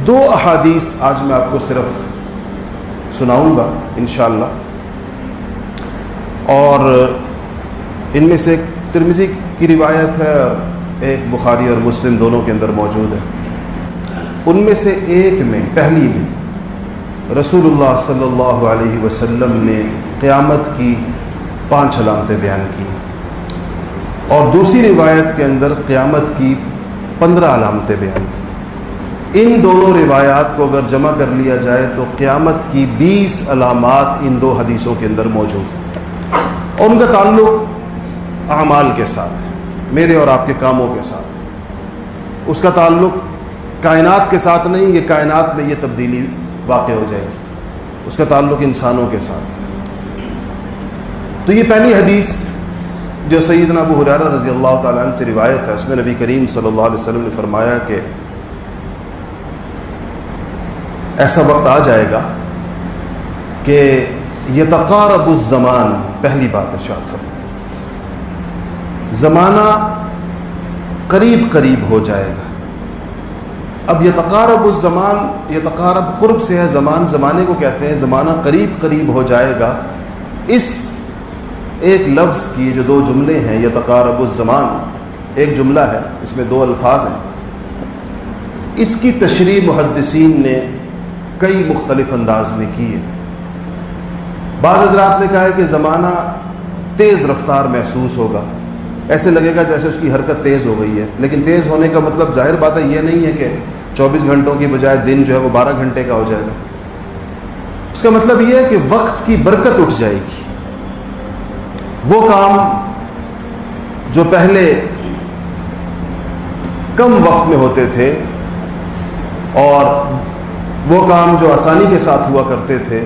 دو احادیث آج میں آپ کو صرف سناؤں گا انشاءاللہ، اور ان میں سے ایک ترمذی کی روایت ہے اور ایک بخاری اور مسلم دونوں کے اندر موجود ہے۔ ان میں سے ایک میں، پہلی میں، رسول اللہ صلی اللہ علیہ وسلم نے قیامت کی 5 علامتیں بیان کی، اور دوسری روایت کے اندر قیامت کی 15 علامتیں بیان کی۔ ان دونوں روایات کو اگر جمع کر لیا جائے تو قیامت کی 20 علامات ان دو حدیثوں کے اندر موجود ہیں، اور ان کا تعلق اعمال کے ساتھ، میرے اور آپ کے کاموں کے ساتھ۔ اس کا تعلق کائنات کے ساتھ نہیں، یہ کائنات میں یہ تبدیلی واقع ہو جائے گی، اس کا تعلق انسانوں کے ساتھ۔ تو یہ پہلی حدیث جو سیدنا ابو ہریرہ رضی اللہ تعالیٰ عنہ سے روایت ہے، اس میں نبی کریم صلی اللہ علیہ وسلم نے فرمایا کہ ایسا وقت آ جائے گا کہ یتقارب الزمان، پہلی بات ارشاد فرمایا زمانہ قریب قریب ہو جائے گا۔ اب یتقارب الزمان، یتقارب قرب سے ہے، زمان زمانے کو کہتے ہیں، زمانہ قریب قریب ہو جائے گا۔ اس ایک لفظ کی جو 2 جملے ہیں، یتقارب الزمان ایک جملہ ہے، اس میں 2 الفاظ ہیں، اس کی تشریح محدثین نے کئی مختلف انداز میں کی ہے۔ بعض حضرات نے کہا ہے کہ زمانہ تیز رفتار محسوس ہوگا، ایسے لگے گا جیسے اس کی حرکت تیز ہو گئی ہے، لیکن تیز ہونے کا مطلب ظاہر بات ہے یہ نہیں ہے کہ 24 گھنٹوں کی بجائے دن جو ہے وہ 12 گھنٹے کا ہو جائے گا۔ اس کا مطلب یہ ہے کہ وقت کی برکت اٹھ جائے گی۔ وہ کام جو پہلے کم وقت میں ہوتے تھے اور وہ کام جو آسانی کے ساتھ ہوا کرتے تھے،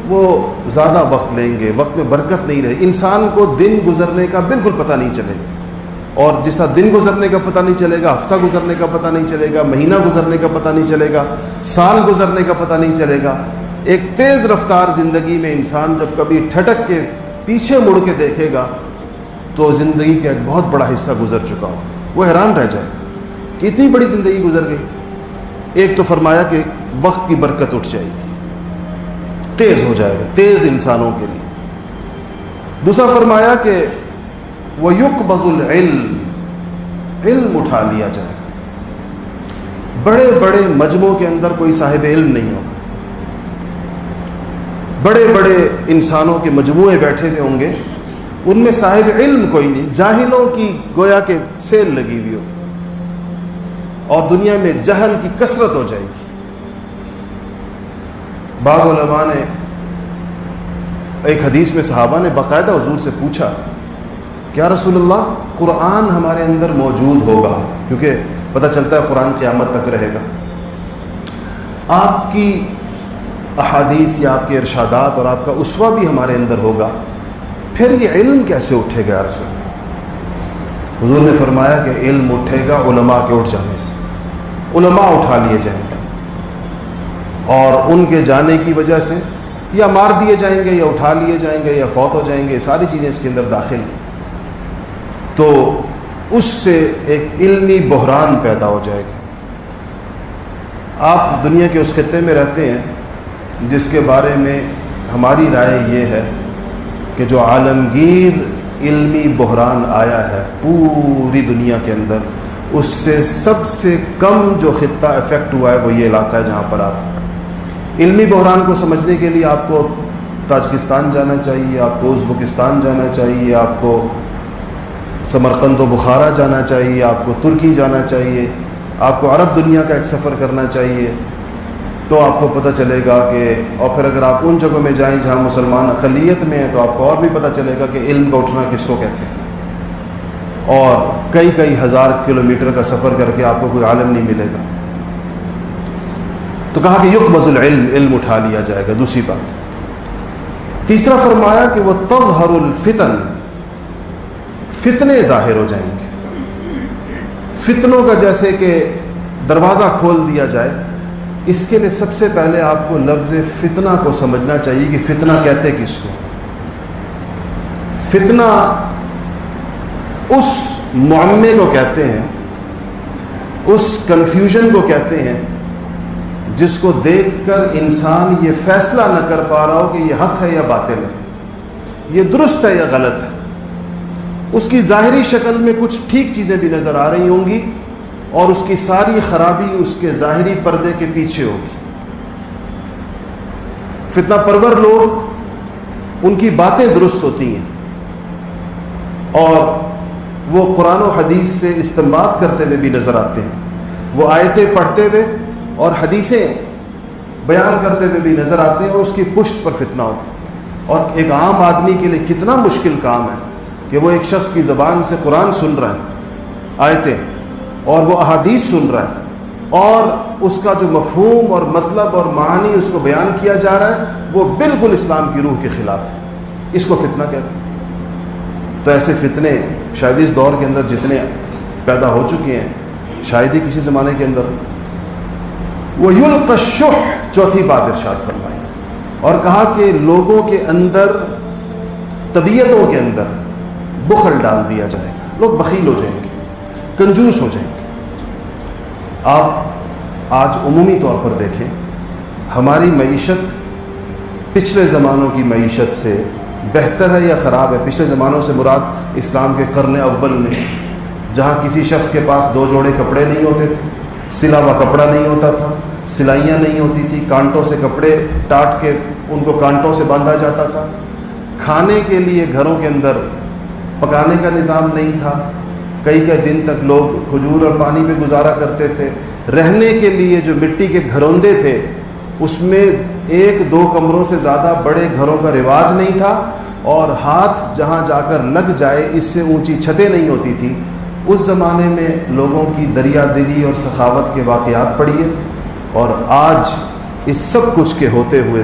وہ زیادہ وقت لیں گے، وقت میں برکت نہیں رہے۔ انسان کو دن گزرنے کا بالکل پتہ نہیں چلے گا، اور جس طرح دن گزرنے کا پتہ نہیں چلے گا، ہفتہ گزرنے کا پتہ نہیں چلے گا، مہینہ گزرنے کا پتہ نہیں چلے گا، سال گزرنے کا پتہ نہیں چلے گا۔ ایک تیز رفتار زندگی میں انسان جب کبھی ٹھٹک کے پیچھے مڑ کے دیکھے گا تو زندگی کا ایک بہت بڑا حصہ گزر چکا ہوگا، وہ حیران رہ جائے گا کہ اتنی بڑی زندگی گزر گئی۔ ایک تو فرمایا کہ وقت کی برکت اٹھ جائے گی، تیز ہو جائے گا، تیز انسانوں کے لیے۔ دوسرا فرمایا کہ وَيُقْبَضُ الْعِلْمِ، علم اٹھا لیا جائے گا۔ بڑے بڑے مجمعوں کے اندر کوئی صاحب علم نہیں ہوگا، بڑے بڑے انسانوں کے مجموعے بیٹھے ہوئے ہوں گے، ان میں صاحب علم کوئی نہیں، جاہلوں کی گویا کہ سیل لگی ہوئی ہوگی، اور دنیا میں جہل کی کثرت ہو جائے گی۔ بعض علماء نے ایک حدیث میں صحابہ نے باقاعدہ حضور سے پوچھا کہ یا رسول اللہ قرآن ہمارے اندر موجود ہوگا، کیونکہ پتہ چلتا ہے قرآن قیامت تک رہے گا، آپ کی احادیث یا آپ کے ارشادات اور آپ کا اسوہ بھی ہمارے اندر ہوگا، پھر یہ علم کیسے اٹھے گا یا رسول اللہ؟ حضور نے فرمایا کہ علم اٹھے گا علماء کے اٹھ جانے سے، علماء اٹھا لیے جائیں گے، اور ان کے جانے کی وجہ سے یا مار دیے جائیں گے یا اٹھا لیے جائیں گے یا فوت ہو جائیں گے، ساری چیزیں اس کے اندر داخل، تو اس سے ایک علمی بحران پیدا ہو جائے گا۔ آپ دنیا کے اس خطے میں رہتے ہیں جس کے بارے میں ہماری رائے یہ ہے کہ جو عالمگیر علمی بحران آیا ہے پوری دنیا کے اندر، اس سے سب سے کم جو خطہ افیکٹ ہوا ہے وہ یہ علاقہ ہے جہاں پر آپ علمی بحران کو سمجھنے کے لیے آپ کو تاجکستان جانا چاہیے، آپ کو ازبکستان جانا چاہیے، آپ کو سمرقند و بخارا جانا چاہیے، آپ کو ترکی جانا چاہیے، آپ کو عرب دنیا کا ایک سفر کرنا چاہیے، تو آپ کو پتہ چلے گا کہ، اور پھر اگر آپ ان جگہوں میں جائیں جہاں مسلمان اقلیت میں ہیں تو آپ کو اور بھی پتہ چلے گا کہ علم کا اٹھنا کس کو کہتے ہیں، اور کئی کئی ہزار کلومیٹر کا سفر کر کے آپ کو کوئی عالم نہیں ملے گا۔ تو کہا کہ یقبض العلم، علم اٹھا لیا جائے گا۔ دوسری بات، تیسرا فرمایا کہ وہ تظہر الفتن، فتنے ظاہر ہو جائیں گے۔ فتنوں کا جیسے کہ دروازہ کھول دیا جائے، اس کے لیے سب سے پہلے آپ کو لفظ فتنہ کو سمجھنا چاہیے کہ فتنہ کہتے کس کو۔ فتنہ اس معمے کو کہتے ہیں، اس کنفیوژن کو کہتے ہیں جس کو دیکھ کر انسان یہ فیصلہ نہ کر پا رہا ہو کہ یہ حق ہے یا باطل ہے، یہ درست ہے یا غلط ہے۔ اس کی ظاہری شکل میں کچھ ٹھیک چیزیں بھی نظر آ رہی ہوں گی اور اس کی ساری خرابی اس کے ظاہری پردے کے پیچھے ہوگی۔ فتنہ پرور لوگ، ان کی باتیں درست ہوتی ہیں اور وہ قرآن و حدیث سے استنباط کرتے ہوئے بھی نظر آتے ہیں، وہ آیتیں پڑھتے ہوئے اور حدیثیں بیان کرتے ہوئے بھی نظر آتے ہیں اور اس کی پشت پر فتنہ ہوتا ہے۔ اور ایک عام آدمی کے لیے کتنا مشکل کام ہے کہ وہ ایک شخص کی زبان سے قرآن سن رہا ہے، آیتیں، اور وہ احادیث سن رہا ہے، اور اس کا جو مفہوم اور مطلب اور معانی اس کو بیان کیا جا رہا ہے وہ بالکل اسلام کی روح کے خلاف ہے۔ اس کو فتنہ کہتے ہیں۔ تو ایسے فتنے شاید اس دور کے اندر جتنے پیدا ہو چکے ہیں، شاید ہی کسی زمانے کے اندر۔ وَيُلْقَى الشُّحَّ، چوتھی بات ارشاد فرمائی اور کہا کہ لوگوں کے اندر، طبیعتوں کے اندر بخل ڈال دیا جائے گا، لوگ بخیل ہو جائیں گے، کنجوس ہو جائیں گے۔ آپ آج عمومی طور پر دیکھیں، ہماری معیشت پچھلے زمانوں کی معیشت سے بہتر ہے یا خراب ہے؟ پچھلے زمانوں سے مراد اسلام کے قرن اول میں، جہاں کسی شخص کے پاس 2 جوڑے کپڑے نہیں ہوتے تھے، سلا ہوا کپڑا نہیں ہوتا تھا، سلائیاں نہیں ہوتی تھی، کانٹوں سے کپڑے ٹاٹ کے ان کو کانٹوں سے باندھا جاتا تھا، کھانے کے لیے گھروں کے اندر پکانے کا نظام نہیں تھا، کئی دن تک لوگ کھجور اور پانی پہ گزارا کرتے تھے، رہنے کے لیے جو مٹی کے گھروندے تھے اس میں 1-2 کمروں سے زیادہ بڑے گھروں کا رواج نہیں تھا، اور ہاتھ جہاں جا کر لگ جائے اس سے اونچی چھتیں نہیں ہوتی تھی۔ اس زمانے میں لوگوں کی دریا دلی اور سخاوت کے واقعات پڑھیے، اور آج اس سب کچھ کے ہوتے ہوئے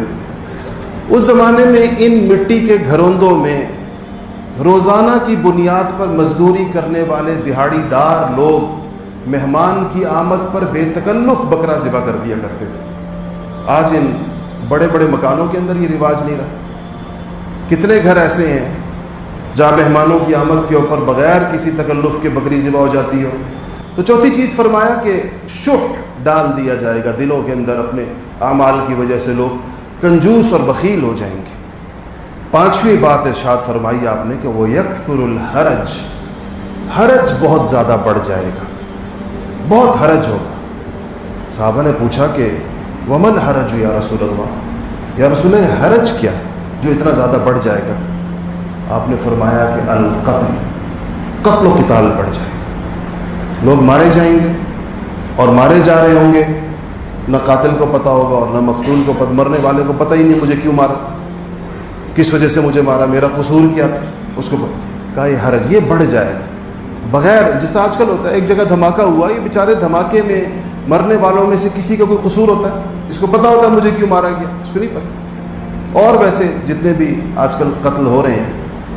اس زمانے میں ان مٹی کے گھروندوں میں روزانہ کی بنیاد پر مزدوری کرنے والے دہاڑی دار لوگ مہمان کی آمد پر بے تکلف بکرا ذبح کر دیا کرتے تھے۔ آج ان بڑے بڑے مکانوں کے اندر یہ رواج نہیں رہا۔ کتنے گھر ایسے ہیں جہاں مہمانوں کی آمد کے اوپر بغیر کسی تکلف کے بکری ذبح ہو جاتی ہو۔ تو چوتھی چیز فرمایا کہ شح ڈال دیا جائے گا دلوں کے اندر، اپنے اعمال کی وجہ سے لوگ کنجوس اور بخیل ہو جائیں گے۔ پانچویں بات ارشاد فرمائی آپ نے کہ وہ یکثر الحرج، حرج بہت زیادہ بڑھ جائے گا، بہت حرج ہوگا۔ صحابہ نے پوچھا کہ ومن حرج یا رسول اللہ، یا رسول اللہ حرج کیا ہے جو اتنا زیادہ بڑھ جائے گا؟ آپ نے فرمایا کہ القتل، قتل و قتال بڑھ جائے گا، لوگ مارے جائیں گے اور مارے جا رہے ہوں گے، نہ قاتل کو پتہ ہوگا اور نہ مقتول کو مرنے والے کو پتہ ہی نہیں مجھے کیوں مارا، کس وجہ سے مجھے مارا، میرا قصور کیا تھا، اس کو کہا یہ حرج، یہ بڑھ جائے گا بغیر، جس طرح آج کل ہوتا ہے ایک جگہ دھماکہ ہوا، یہ بیچارے دھماکے میں مرنے والوں میں سے کسی کا کوئی قصور ہوتا ہے، اس کو پتہ ہوتا ہے مجھے کیوں مارا گیا، اس کو نہیں پتہ۔ اور ویسے جتنے بھی آج کل قتل ہو رہے ہیں،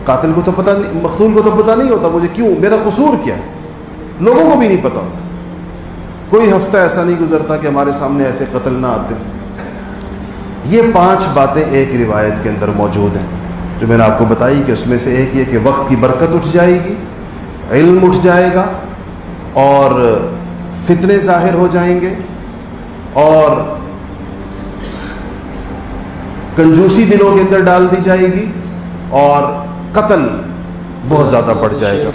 قاتل کو تو پتہ نہیں، مقتول کو تو پتہ نہیں ہوتا مجھے کیوں، میرا قصور کیا ہے، لوگوں کو بھی نہیں پتہ ہوتا۔ کوئی ہفتہ ایسا نہیں گزرتا کہ ہمارے سامنے ایسے قتل نہ آتے۔ یہ 5 باتیں ایک روایت کے اندر موجود ہیں جو میں نے آپ کو بتائی، کہ اس میں سے ایک یہ کہ وقت کی برکت اٹھ جائے گی، علم اٹھ جائے گا، اور فتنے ظاہر ہو جائیں گے، اور کنجوسی دلوں کے اندر ڈال دی جائے گی، اور قتل بہت زیادہ بڑھ جائے گا۔